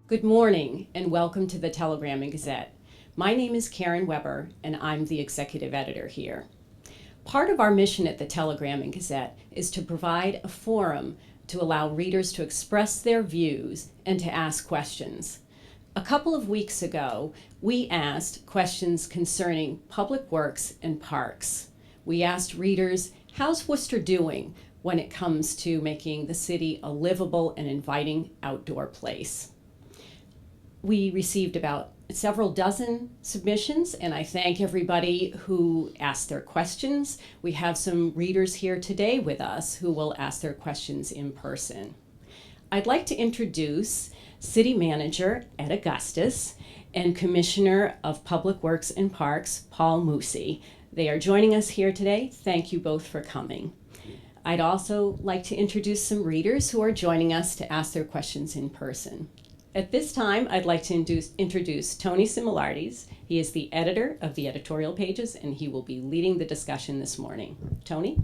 Good morning and welcome to the Telegram and Gazette. My name is Karen Weber and I'm the executive editor here. Part of our mission at the Telegram and Gazette is to provide a forum to allow readers to express their views and to ask questions. A couple of weeks ago, we asked questions concerning public works and parks. We asked readers, how's Worcester doing when it comes to making the city a livable and inviting outdoor place? We received about several dozen submissions, and I thank everybody who asked their questions. We have some readers here today with us who will ask their questions in person. I'd like to introduce City Manager Ed Augustus and Commissioner of Public Works and Parks, Paul Musi. They are joining us here today. Thank you both for coming. I'd also like to introduce some readers who are joining us to ask their questions in person. At this time, I'd like to introduce Tony Similardies. He is the editor of the editorial pages, and he will be leading the discussion this morning. Tony?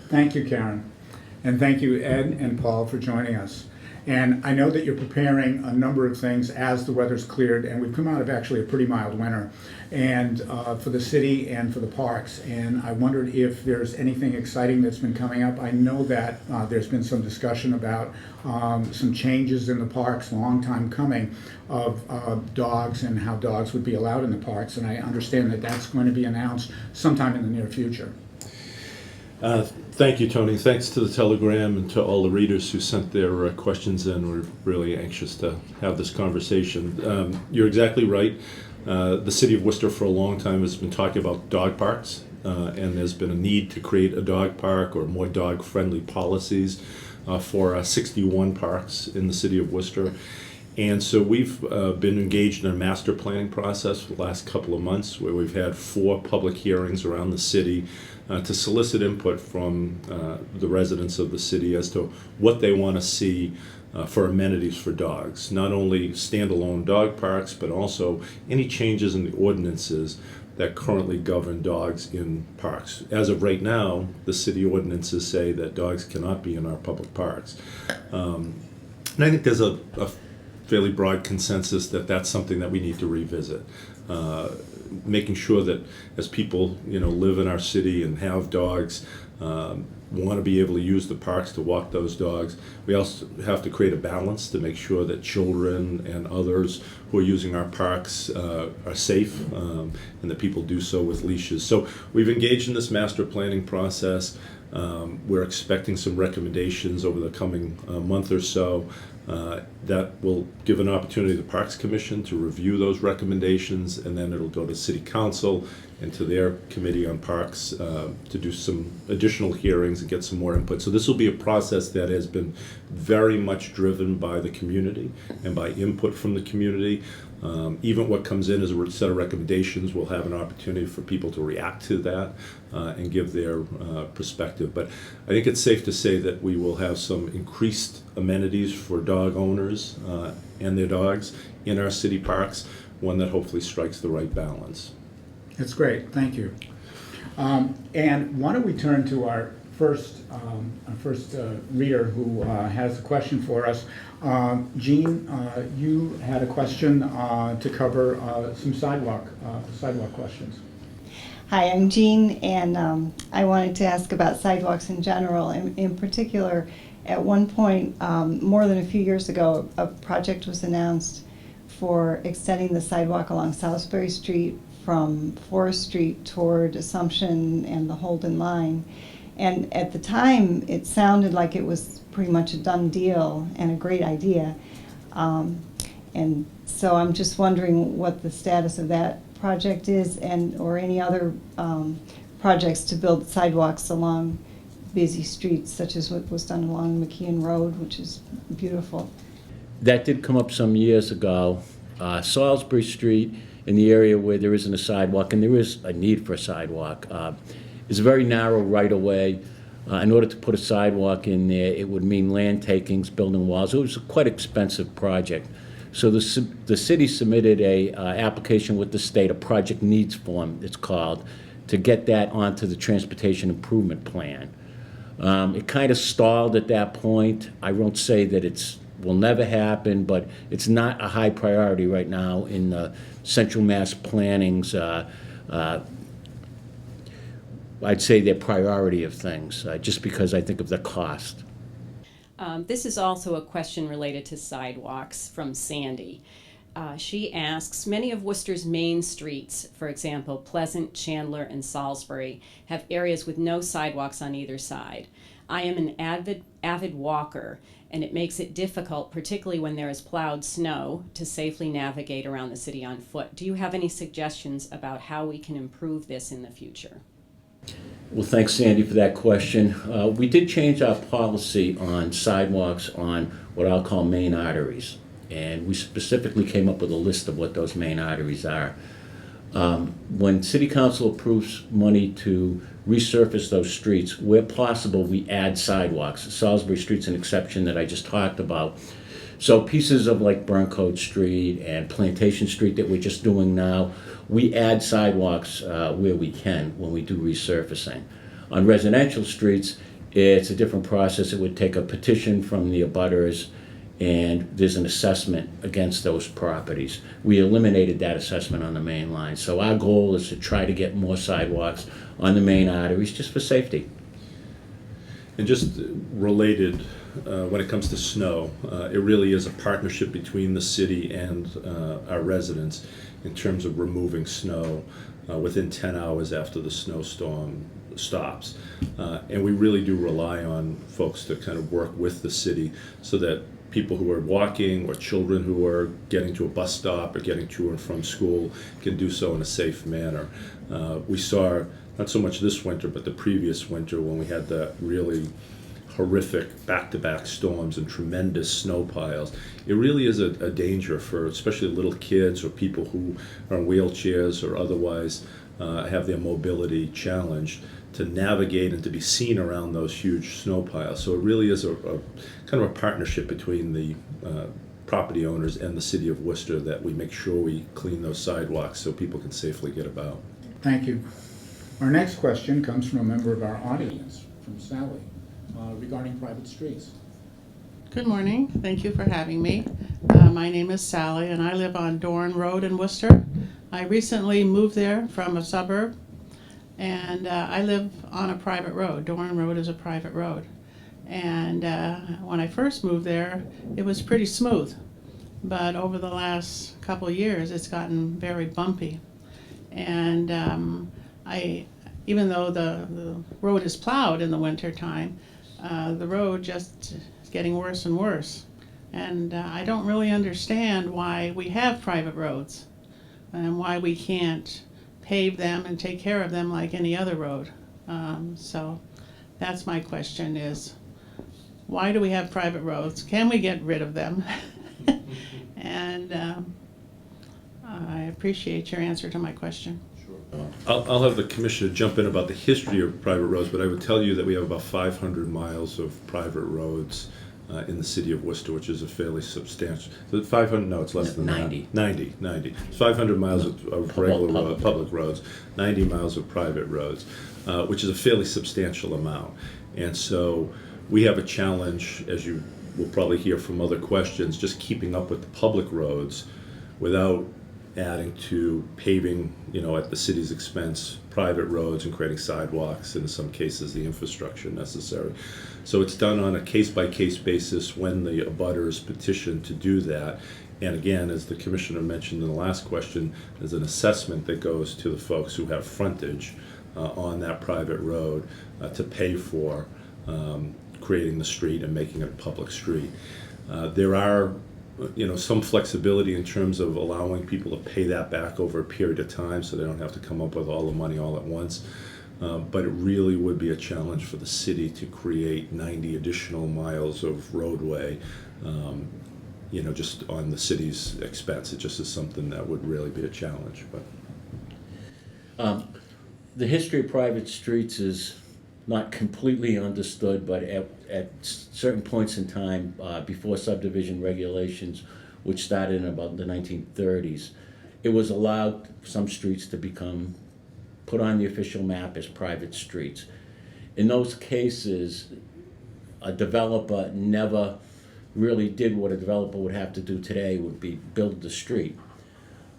Thank you, Karen. And thank you, Ed and Paul, for joining us. And I know that you're preparing a number of things as the weather's cleared, and we've come out of actually a pretty mild winter, and for the city and for the parks. And I wondered if there's anything exciting that's been coming up. I know that there's been some discussion about some changes in the parks, a long time coming, of dogs and how dogs would be allowed in the parks. And I understand that that's going to be announced sometime in the near future. Thank you, Tony. Thanks to the Telegram and to all the readers who sent their questions in. We're really anxious to have this conversation. You're exactly right. The city of Worcester for a long time has been talking about dog parks, and there's been a need to create a dog park or more dog-friendly policies for 61 parks in the city of Worcester. And so we've been engaged in a master planning process for the last couple of months where we've had 4 public hearings around the city to solicit input from the residents of the city as to what they want to see for amenities for dogs. Not only standalone dog parks, but also any changes in the ordinances that currently govern dogs in parks. As of right now, the city ordinances say that dogs cannot be in our public parks. And I think there's a fairly broad consensus that that's something that we need to revisit. Making sure that as people live in our city and have dogs, want to be able to use the parks to walk those dogs. We also have to create a balance to make sure that children and others who are using our parks are safe, and that people do so with leashes. So we've engaged in this master planning process. We're expecting some recommendations over the coming month or so that will give an opportunity to the Parks Commission to review those recommendations, and then it'll go to City Council and to their Committee on Parks to do some additional hearings and get some more input. So this will be a process that has been very much driven by the community and by input from the community. Even what comes in as a set of recommendations, we'll have an opportunity for people to react to that and give their perspective. But I think it's safe to say that we will have some increased amenities for dog owners and their dogs in our city parks, one that hopefully strikes the right balance. That's great, thank you. And why don't we turn to our first reader who has a question for us. Jean, you had a question to cover some sidewalk questions. Hi, I'm Jean, and I wanted to ask about sidewalks in general. In particular, at one point, more than a few years ago, a project was announced for extending the sidewalk along Salisbury Street from Forest Street toward Assumption and the Holden line. And at the time, it sounded like it was pretty much a done deal and a great idea. And so I'm just wondering what the status of that project is, or any other projects to build sidewalks along busy streets, such as what was done along McKeon Road, which is beautiful. That did come up some years ago. Salisbury Street, in the area where there isn't a sidewalk, and there is a need for a sidewalk, is a very narrow right-of-way. In order to put a sidewalk in there, it would mean land takings, building walls. It was a quite expensive project. So the city submitted a application with the state, a project needs form, it's called, to get that onto the transportation improvement plan. It kind of stalled at that point. I won't say that it's will never happen, but it's not a high priority right now in Central Mass Planning's, I'd say, their priority of things, just because I think of the cost. This is also a question related to sidewalks from Sandy. She asks, many of Worcester's main streets, for example, Pleasant, Chandler, and Salisbury, have areas with no sidewalks on either side. I am an avid walker, and it makes it difficult, particularly when there is plowed snow, to safely navigate around the city on foot. Do you have any suggestions about how we can improve this in the future? Well, thanks, Sandy, for that question. We did change our policy on sidewalks on what I'll call main arteries, and we specifically came up with a list of what those main arteries are. When City Council approves money to resurface those streets, where possible, we add sidewalks. Salisbury Street's an exception that I just talked about. So pieces of like Burncoat Street and Plantation Street that we're just doing now, we add sidewalks where we can when we do resurfacing. On residential streets, it's a different process. It would take a petition from the abutters, and there's an assessment against those properties. We eliminated that assessment on the main line. So our goal is to try to get more sidewalks on the main arteries just for safety. And just related, when it comes to snow, it really is a partnership between the city and our residents in terms of removing snow within 10 hours after the snowstorm stops. And we really do rely on folks to kind of work with the city so that people who are walking or children who are getting to a bus stop or getting to and from school can do so in a safe manner. We saw, not so much this winter, but the previous winter when we had the really horrific back-to-back storms and tremendous snow piles. It really is a danger for especially little kids or people who are in wheelchairs or otherwise have their mobility challenged to navigate and to be seen around those huge snow piles. So it really is a kind of a partnership between the property owners and the city of Worcester that we make sure we clean those sidewalks so people can safely get about. Thank you. Our next question comes from a member of our audience, from Sally, regarding private streets. Good morning. Thank you for having me. My name is Sally, and I live on Dorn Road in Worcester. I recently moved there from a suburb, and I live on a private road. Dorn Road is a private road. And when I first moved there, it was pretty smooth. But over the last couple of years, it's gotten very bumpy. And even though the road is plowed in the winter time, the road just is getting worse and worse. And I don't really understand why we have private roads and why we can't pave them and take care of them like any other road. So that's my question is, why do we have private roads? Can we get rid of them? And I appreciate your answer to my question. I'll have the commissioner jump in about the history of private roads, but I would tell you that we have about 500 miles of private roads in the city of Worcester, which is a fairly substantial. 500? No, it's less than 90. That. 90. 500 miles of regular public roads, 90 miles of private roads, which is a fairly substantial amount. And so we have a challenge, as you will probably hear from other questions, just keeping up with the public roads without adding to paving, at the city's expense, private roads and creating sidewalks, and in some cases the infrastructure necessary. So it's done on a case-by-case basis when the abutters petition to do that. And again, as the commissioner mentioned in the last question, there's an assessment that goes to the folks who have frontage on that private road to pay for creating the street and making it a public street. There are some flexibility in terms of allowing people to pay that back over a period of time so they don't have to come up with all the money all at once. But it really would be a challenge for the city to create 90 additional miles of roadway, just on the city's expense. It just is something that would really be a challenge. But The history of private streets is not completely understood, but at certain points in time, before subdivision regulations, which started in about the 1930s, it was allowed some streets to become put on the official map as private streets. In those cases, a developer never really did what a developer would have to do today, would be build the street.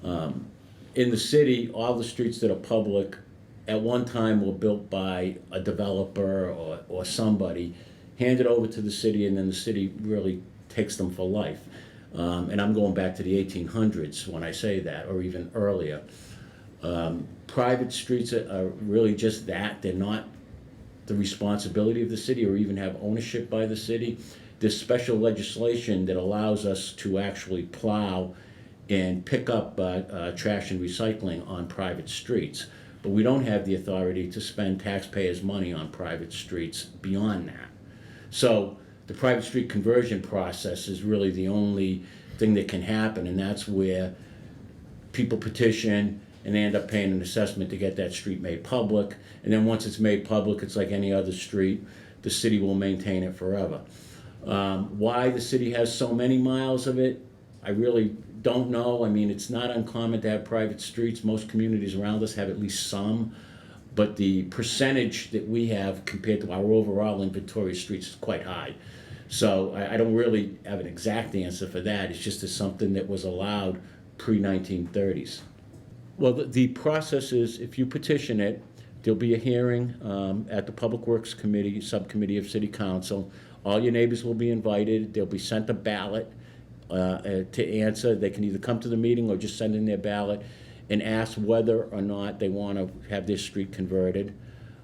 In the city, all the streets that are public at one time were built by a developer or somebody, handed over to the city, and then the city really takes them for life. And I'm going back to the 1800s when I say that, or even earlier. Private streets are really just that. They're not the responsibility of the city or even have ownership by the city. There's special legislation that allows us to actually plow and pick up trash and recycling on private streets. But we don't have the authority to spend taxpayers' money on private streets beyond that. So the private street conversion process is really the only thing that can happen, and that's where people petition and they end up paying an assessment to get that street made public. And then once it's made public, it's like any other street. The city will maintain it forever. Why the city has so many miles of it, I really don't know. I mean, it's not uncommon to have private streets. Most communities around us have at least some. But the percentage that we have compared to our overall inventory of streets is quite high. So I don't really have an exact answer for that. It's just something that was allowed pre-1930s. Well, the process is, if you petition it, there'll be a hearing at the Public Works Committee, Subcommittee of City Council. All your neighbors will be invited. They'll be sent a ballot to answer. They can either come to the meeting or just send in their ballot and ask whether or not they want to have their street converted.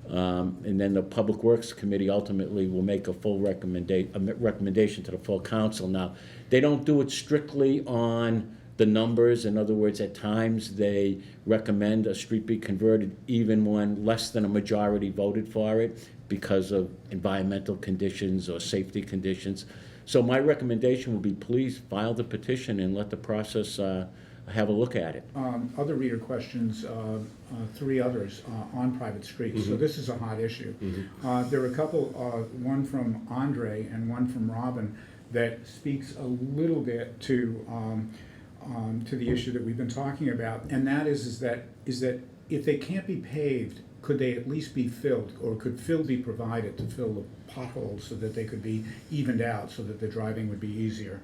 And then the Public Works Committee ultimately will make a full recommendation to the full council. Now, they don't do it strictly on the numbers. In other words, at times they recommend a street be converted even when less than a majority voted for it because of environmental conditions or safety conditions. So my recommendation would be, please file the petition and let the process have a look at it. Other reader questions, three others on private streets. So this is a hot issue. There are a couple, one from Andre and one from Robin, that speaks a little bit to the issue that we've been talking about, and that is that if they can't be paved, could they at least be filled, or could fill be provided to fill the potholes so that they could be evened out, so that the driving would be easier?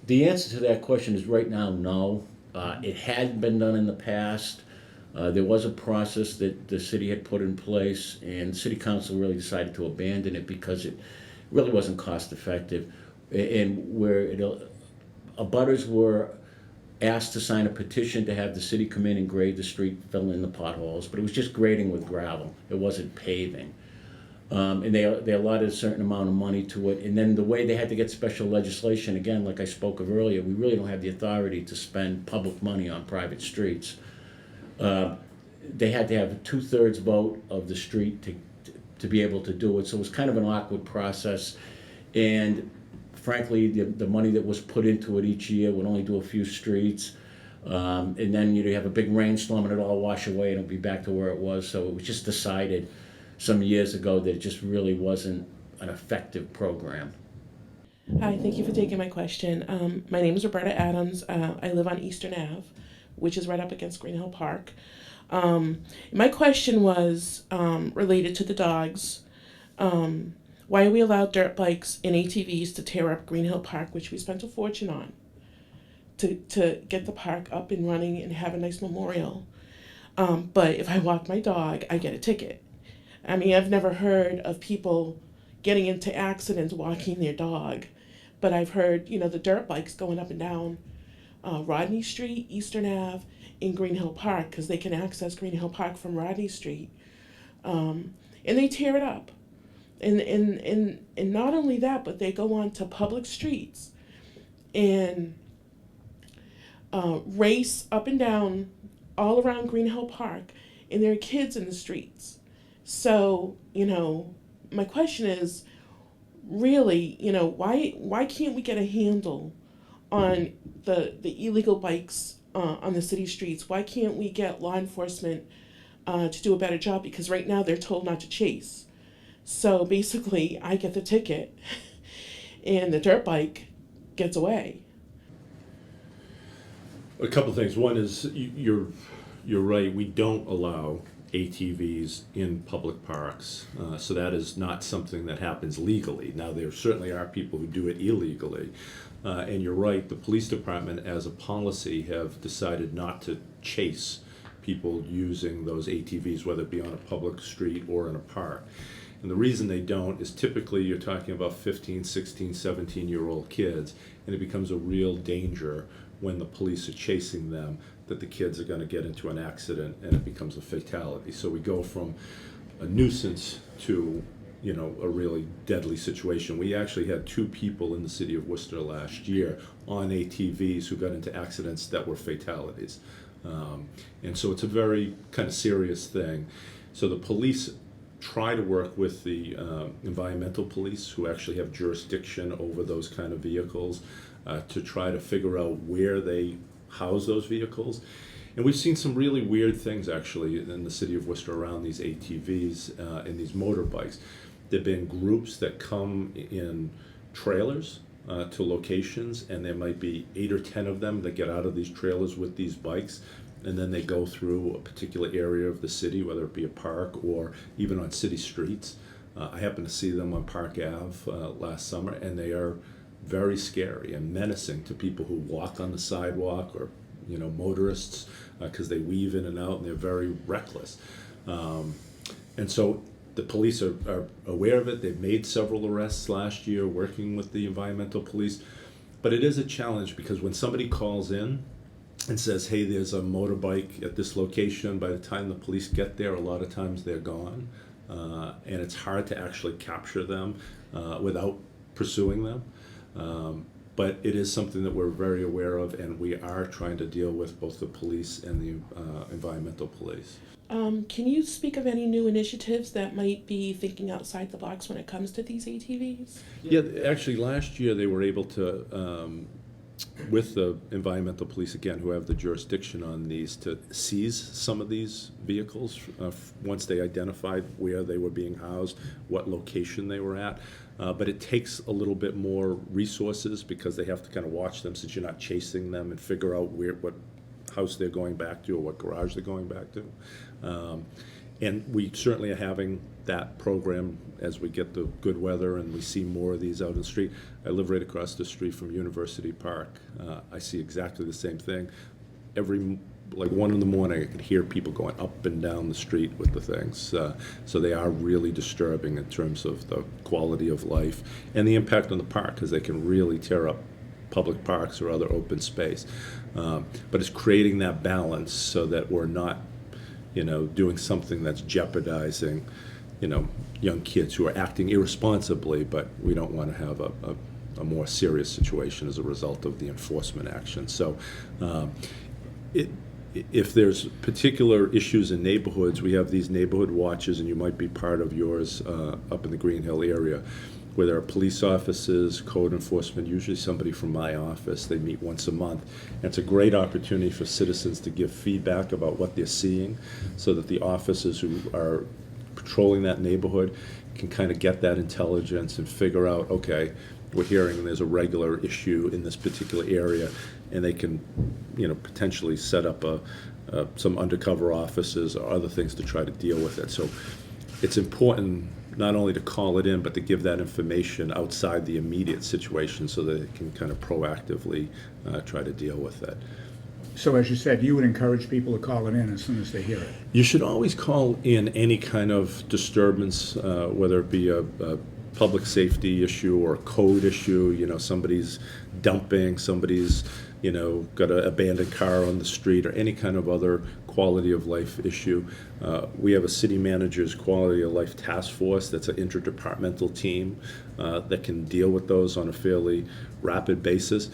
The answer to that question is right now, no. It had been done in the past. There was a process that the city had put in place, and City Council really decided to abandon it because it really wasn't cost effective. And where abutters were asked to sign a petition to have the city come in and grade the street, fill in the potholes, but it was just grading with gravel. It wasn't paving. And they allotted a certain amount of money to it. And then the way they had to get special legislation, again, like I spoke of earlier, we really don't have the authority to spend public money on private streets. They had to have a 2/3 vote of the street to be able to do it. So it was kind of an awkward process. And frankly, the money that was put into it each year would only do a few streets. And then you'd have a big rainstorm and it'd all wash away and it'd be back to where it was. So it was just decided some years ago that it just really wasn't an effective program. Hi, thank you for taking my question. My name is Roberta Adams. I live on Eastern Ave, which is right up against Green Hill Park. My question was related to the dogs. Why are we allowed dirt bikes and ATVs to tear up Green Hill Park, which we spent a fortune on, to get the park up and running and have a nice memorial? But if I walk my dog, I get a ticket. I mean, I've never heard of people getting into accidents walking their dog, but I've heard, the dirt bikes going up and down Rodney Street, Eastern Ave, in Green Hill Park, because they can access Green Hill Park from Rodney Street, and they tear it up. And not only that, but they go on to public streets and race up and down all around Green Hill Park, and there are kids in the streets. So, my question is, really, why can't we get a handle on the illegal bikes on the city streets? Why can't we get law enforcement to do a better job? Because right now they're told not to chase. So basically, I get the ticket, and the dirt bike gets away. A couple things. One is you're right. We don't allow ATVs in public parks. So that is not something that happens legally. Now, there certainly are people who do it illegally. And you're right, the police department as a policy have decided not to chase people using those ATVs, whether it be on a public street or in a park. And the reason they don't is typically you're talking about 15, 16, 17-year-old kids, and it becomes a real danger when the police are chasing them that the kids are going to get into an accident and it becomes a fatality. So we go from a nuisance to, a really deadly situation. We actually had 2 people in the city of Worcester last year on ATVs who got into accidents that were fatalities. And so it's a very kind of serious thing. So the police try to work with the environmental police who actually have jurisdiction over those kind of vehicles to try to figure out where they house those vehicles. And we've seen some really weird things actually in the city of Worcester around these ATVs and these motorbikes. There have been groups that come in trailers to locations, and there might be 8 or 10 of them that get out of these trailers with these bikes, and then they go through a particular area of the city, whether it be a park or even on city streets. I happened to see them on Park Ave last summer, and they are very scary and menacing to people who walk on the sidewalk or motorists, because they weave in and out and they're very reckless. And so the police are aware of it. They've made several arrests last year working with the environmental police. But it is a challenge because when somebody calls in and says, hey, there's a motorbike at this location, by the time the police get there, a lot of times they're gone. And it's hard to actually capture them without pursuing them. But it is something that we're very aware of, and we are trying to deal with both the police and the environmental police. Can you speak of any new initiatives that might be thinking outside the box when it comes to these ATVs? Yeah, actually, last year they were able to, with the environmental police, again, who have the jurisdiction on these, to seize some of these vehicles once they identified where they were being housed, what location they were at. But it takes a little bit more resources because they have to kind of watch them since you're not chasing them and figure out what house they're going back to or what garage they're going back to. And we certainly are having that program as we get the good weather and we see more of these out in the street. I live right across the street from University Park. I see exactly the same thing. Like 1 in the morning, I could hear people going up and down the street with the things. So they are really disturbing in terms of the quality of life and the impact on the park, because they can really tear up public parks or other open space. But it's creating that balance so that we're not, doing something that's jeopardizing, young kids who are acting irresponsibly, but we don't want to have a more serious situation as a result of the enforcement action. So if there's particular issues in neighborhoods, we have these neighborhood watches, and you might be part of yours up in the Green Hill area, where there are police officers, code enforcement, usually somebody from my office. They meet once a month. And it's a great opportunity for citizens to give feedback about what they're seeing so that the officers who are patrolling that neighborhood can kind of get that intelligence and figure out, okay, we're hearing there's a regular issue in this particular area, and they can, potentially set up some undercover offices or other things to try to deal with it. So it's important not only to call it in, but to give that information outside the immediate situation so that it can kind of proactively try to deal with it. So as you said, you would encourage people to call it in as soon as they hear it. You should always call in any kind of disturbance, whether it be a public safety issue or a code issue, somebody's dumping, somebody's, got an abandoned car on the street, or any kind of other quality of life issue. We have a city manager's quality of life task force that's an interdepartmental team that can deal with those on a fairly rapid basis.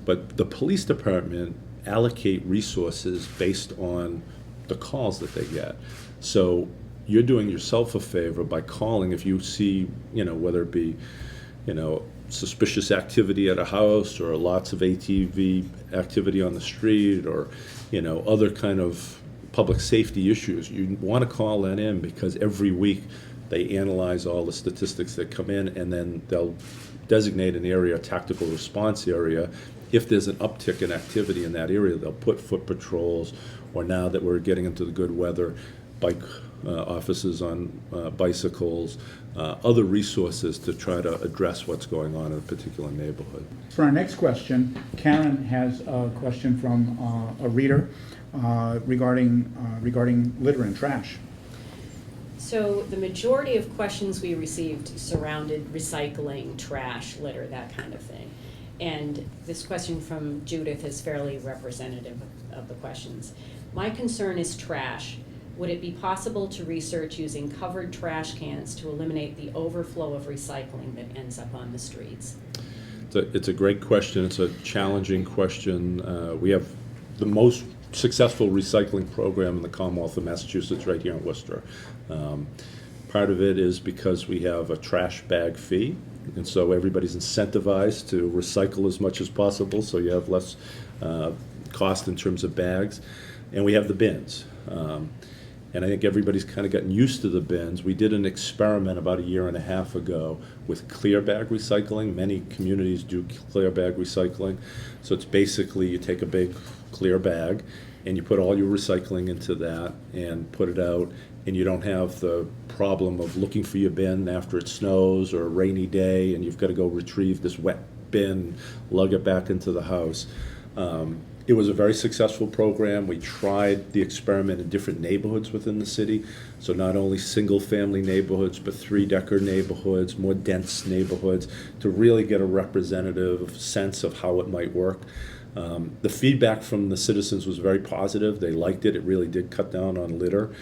But the police department allocate resources based on the calls that they get. So you're doing yourself a favor by calling if you see, whether it be, suspicious activity at a house or lots of ATV activity on the street or, other kind of public safety issues. You want to call that in because every week they analyze all the statistics that come in, and then they'll designate an area, a tactical response area. If there's an uptick in activity in that area, they'll put foot patrols, or now that we're getting into the good weather, bike officers on bicycles, other resources to try to address what's going on in a particular neighborhood. For our next question, Karen has a question from a reader regarding litter and trash. So the majority of questions we received surrounded recycling, trash, litter, that kind of thing. And this question from Judith is fairly representative of the questions. My concern is trash. Would it be possible to research using covered trash cans to eliminate the overflow of recycling that ends up on the streets? It's a great question. It's a challenging question. We have the most successful recycling program in the Commonwealth of Massachusetts right here in Worcester. Part of it is because we have a trash bag fee, and so everybody's incentivized to recycle as much as possible, so you have less cost in terms of bags. And we have the bins. And I think everybody's kind of gotten used to the bins. We did an experiment about 1.5 years ago with clear bag recycling. Many communities do clear bag recycling. So it's basically you take a big clear bag and you put all your recycling into that and put it out, and you don't have the problem of looking for your bin after it snows or a rainy day and you've got to go retrieve this wet bin, lug it back into the house. It was a very successful program. We tried the experiment in different neighborhoods within the city. So not only single-family neighborhoods, but three-decker neighborhoods, more dense neighborhoods, to really get a representative sense of how it might work. The feedback from the citizens was very positive. They liked it. It really did cut down on litter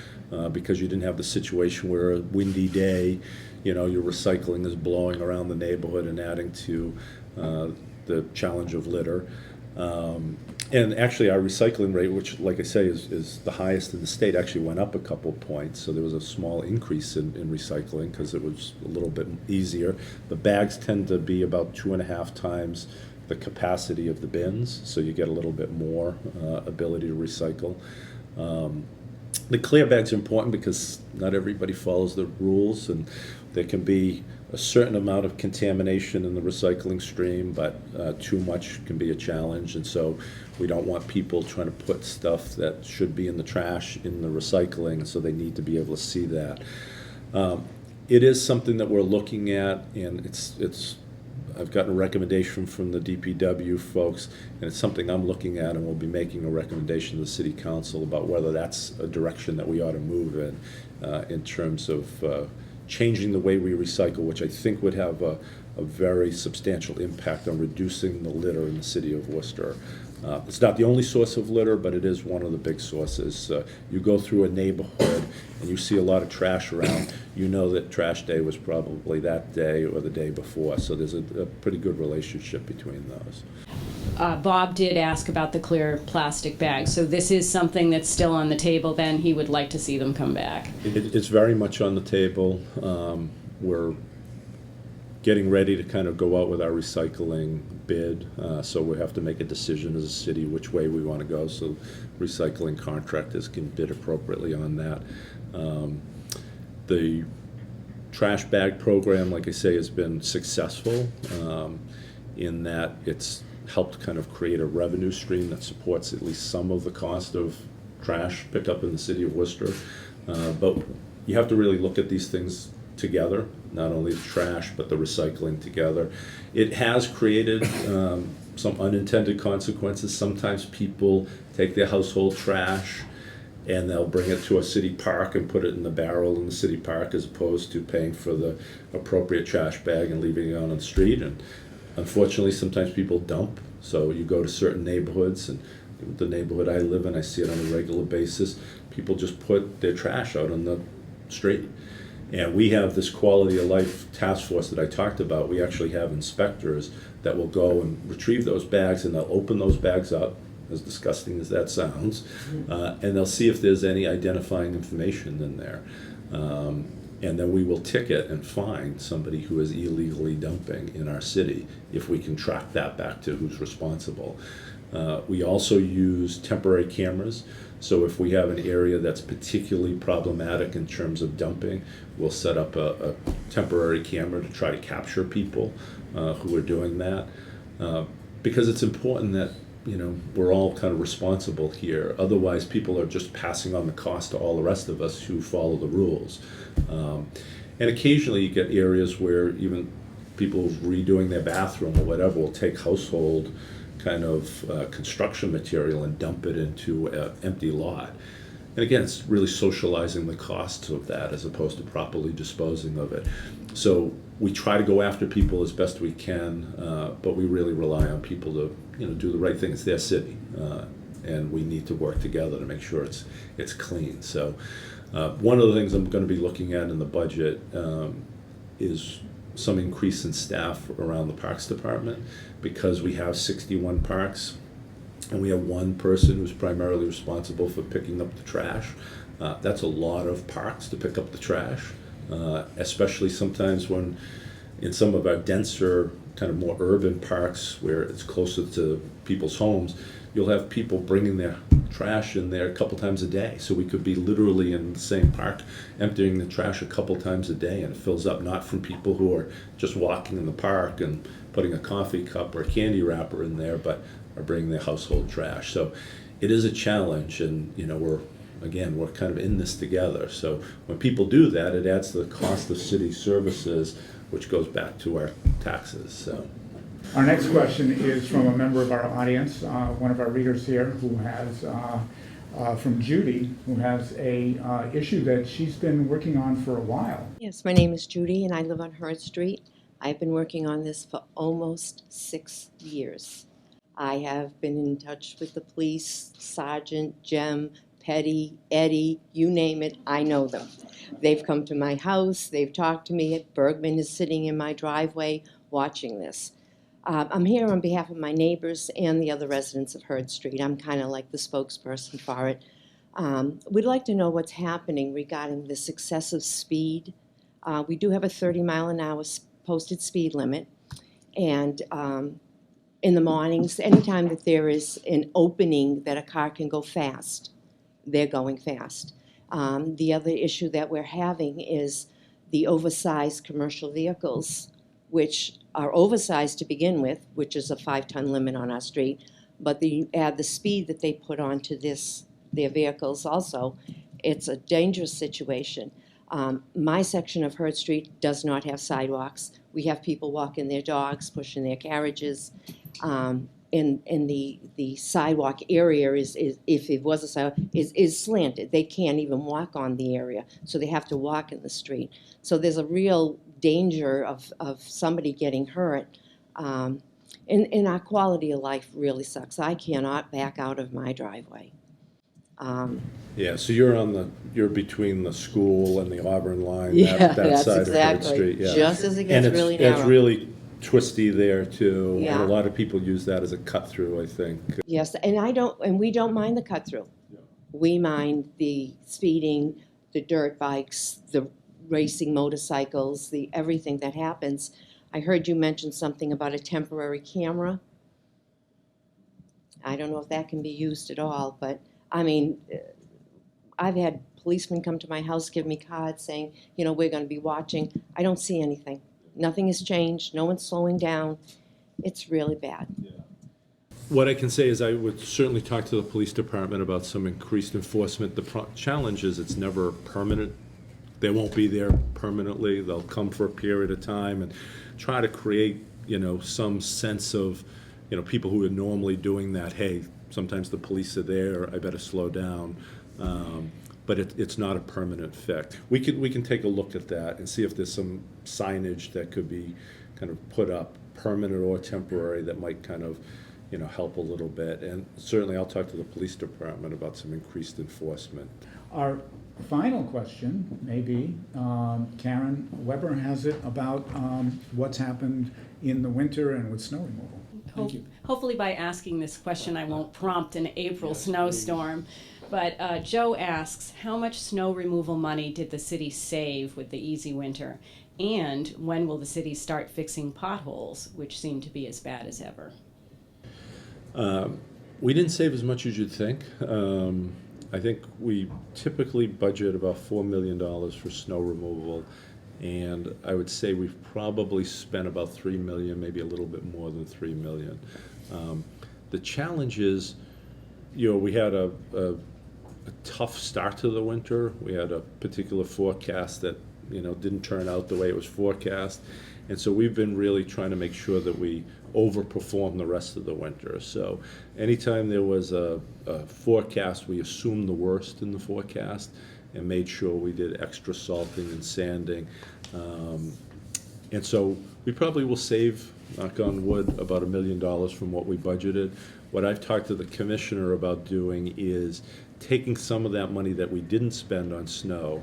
because you didn't have the situation where a windy day, your recycling is blowing around the neighborhood and adding to the challenge of litter. And actually our recycling rate, which like I say is the highest in the state, actually went up a couple points. So there was a small increase in recycling because it was a little bit easier. The bags tend to be about 2.5 times the capacity of the bins, so you get a little bit more ability to recycle. The clear bag's important because not everybody follows the rules, and there can be a certain amount of contamination in the recycling stream, but too much can be a challenge, and so we don't want people trying to put stuff that should be in the trash in the recycling, so they need to be able to see that. It is something that we're looking at, and I've gotten a recommendation from the DPW folks, and it's something I'm looking at, and we'll be making a recommendation to the City Council about whether that's a direction that we ought to move in terms of changing the way we recycle, which I think would have a very substantial impact on reducing the litter in the city of Worcester. It's not the only source of litter, but it is one of the big sources. You go through a neighborhood and you see a lot of trash around, you know that trash day was probably that day or the day before, so there's a pretty good relationship between those. Bob did ask about the clear plastic bags, so this is something that's still on the table then. He would like to see them come back. It's very much on the table. We're getting ready to kind of go out with our recycling bid, so we have to make a decision as a city which way we want to go, so recycling contractors can bid appropriately on that. The trash bag program, like I say, has been successful in that it's helped kind of create a revenue stream that supports at least some of the cost of trash pickup in the city of Worcester. But you have to really look at these things together, not only the trash, but the recycling together. It has created some unintended consequences. Sometimes people take their household trash and they'll bring it to a city park and put it in the barrel in the city park as opposed to paying for the appropriate trash bag and leaving it on the street. And unfortunately, sometimes people dump. So you go to certain neighborhoods, and the neighborhood I live in, I see it on a regular basis. People just put their trash out on the street. And we have this quality of life task force that I talked about. We actually have inspectors that will go and retrieve those bags, and they'll open those bags up, as disgusting as that sounds, and they'll see if there's any identifying information in there. And then we will ticket and fine somebody who is illegally dumping in our city if we can track that back to who's responsible. We also use temporary cameras. So if we have an area that's particularly problematic in terms of dumping, we'll set up a temporary camera to try to capture people who are doing that. Because it's important that we're all kind of responsible here. Otherwise, people are just passing on the cost to all the rest of us who follow the rules. And occasionally you get areas where even people redoing their bathroom or whatever will take household kind of construction material and dump it into an empty lot. And again, it's really socializing the costs of that as opposed to properly disposing of it. So we try to go after people as best we can, but we really rely on people to do the right thing. It's their city, and we need to work together to make sure it's clean. So one of the things I'm going to be looking at in the budget is some increase in staff around the Parks Department, because we have 61 parks and we have one person who's primarily responsible for picking up the trash. That's a lot of parks to pick up the trash, especially sometimes when in some of our denser, kind of more urban parks where it's closer to people's homes, you'll have people bringing their trash in there a couple times a day. So we could be literally in the same park emptying the trash a couple times a day, and it fills up not from people who are just walking in the park and putting a coffee cup or a candy wrapper in there, but are bringing their household trash. So it is a challenge, and we're kind of in this together. So when people do that, it adds to the cost of city services, which goes back to our taxes. So. Our next question is from a member of our audience, one of our readers here, who has, from Judy, who has a issue that she's been working on for a while. Yes, my name is Judy and I live on Hurd Street. I've been working on this for almost 6 years. I have been in touch with the police, Sergeant, Jem, Petty, Eddie, you name it, I know them. They've come to my house, they've talked to me. Bergman is sitting in my driveway watching this. I'm here on behalf of my neighbors and the other residents of Hurd Street. I'm kind of like the spokesperson for it. We'd like to know what's happening regarding this excessive speed. We do have a 30-mile-an-hour posted speed limit, and in the mornings, anytime that there is an opening that a car can go fast, they're going fast. The other issue that we're having is the oversized commercial vehicles, which are oversized to begin with, which is a 5-ton limit on our street, but you add the speed that they put onto their vehicles also, it's a dangerous situation. My section of Hurd Street does not have sidewalks. We have people walking their dogs, pushing their carriages. And the sidewalk area is if it was a sidewalk, is slanted. They can't even walk on the area, so they have to walk in the street. So there's a real danger of somebody getting hurt. And our quality of life really sucks. I cannot back out of my driveway. Yeah, so you're between the school and the Auburn line, Yeah, that that's side exactly. of Hurd Street. Yeah. Just as it gets really narrow. It's really twisty there too, Yeah. and a lot of people use that as a cut through, I think. Yes, and we don't mind the cut through. Yeah. We mind the speeding, the dirt bikes, the racing motorcycles, the everything that happens. I heard you mention something about a temporary camera. I don't know if that can be used at all, but I mean, I've had policemen come to my house, give me cards saying, we're going to be watching. I don't see anything. Nothing has changed. No one's slowing down. It's really bad. Yeah. What I can say is I would certainly talk to the police department about some increased enforcement. The challenge is it's never permanent. They won't be there permanently. They'll come for a period of time and try to create, some sense of, people who are normally doing that, hey, sometimes the police are there, I better slow down. But it's not a permanent fix. We can take a look at that and see if there's some signage that could be kind of put up, permanent or temporary, that might kind of, help a little bit. And certainly I'll talk to the police department about some increased enforcement. Our final question, maybe, Karen Weber has it, about what's happened in the winter and with snow removal. Thank you. Hopefully by asking this question I won't prompt an April snowstorm. But Joe asks, how much snow removal money did the city save with the easy winter? And when will the city start fixing potholes, which seem to be as bad as ever? We didn't save as much as you'd think. I think we typically budget about $4 million for snow removal, and I would say we've probably spent about $3 million, maybe a little bit more than $3 million. The challenge is, we had a tough start to the winter. We had a particular forecast that, didn't turn out the way it was forecast. And so we've been really trying to make sure that we overperform the rest of the winter. So anytime there was a forecast, we assumed the worst in the forecast and made sure we did extra salting and sanding. And so we probably will save, knock on wood, about $1 million from what we budgeted. What I've talked to the commissioner about doing is taking some of that money that we didn't spend on snow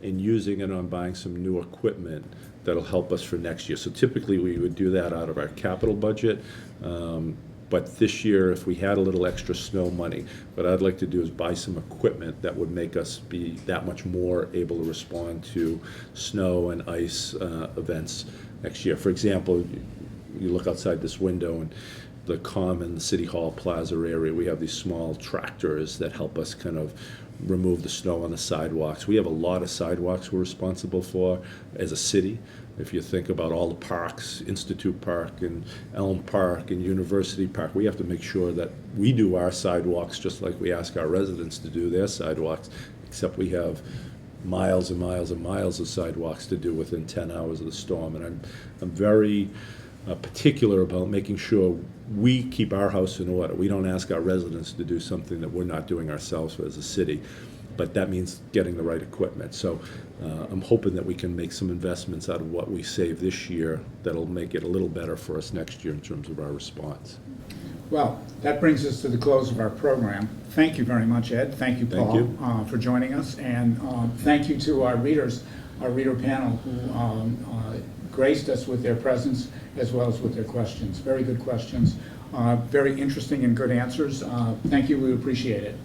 and using it on buying some new equipment that'll help us for next year. So typically we would do that out of our capital budget. But this year, if we had a little extra snow money, what I'd like to do is buy some equipment that would make us be that much more able to respond to snow and ice events next year. For example, you look outside this window and the Common, the City Hall Plaza area, we have these small tractors that help us kind of remove the snow on the sidewalks. We have a lot of sidewalks we're responsible for as a city. If you think about all the parks, Institute Park and Elm Park and University Park, we have to make sure that we do our sidewalks just like we ask our residents to do their sidewalks, except we have miles and miles and miles of sidewalks to do within 10 hours of the storm. And I'm very particular about making sure we keep our house in order. We don't ask our residents to do something that we're not doing ourselves as a city, but that means getting the right equipment. So I'm hoping that we can make some investments out of what we save this year that'll make it a little better for us next year in terms of our response. Well, that brings us to the close of our program. Thank you very much, Ed. Thank you, Paul, Thank you. For joining us. And thank you to our readers, our reader panel, who graced us with their presence as well as with their questions. Very good questions. Very interesting and good answers. Thank you. We appreciate it.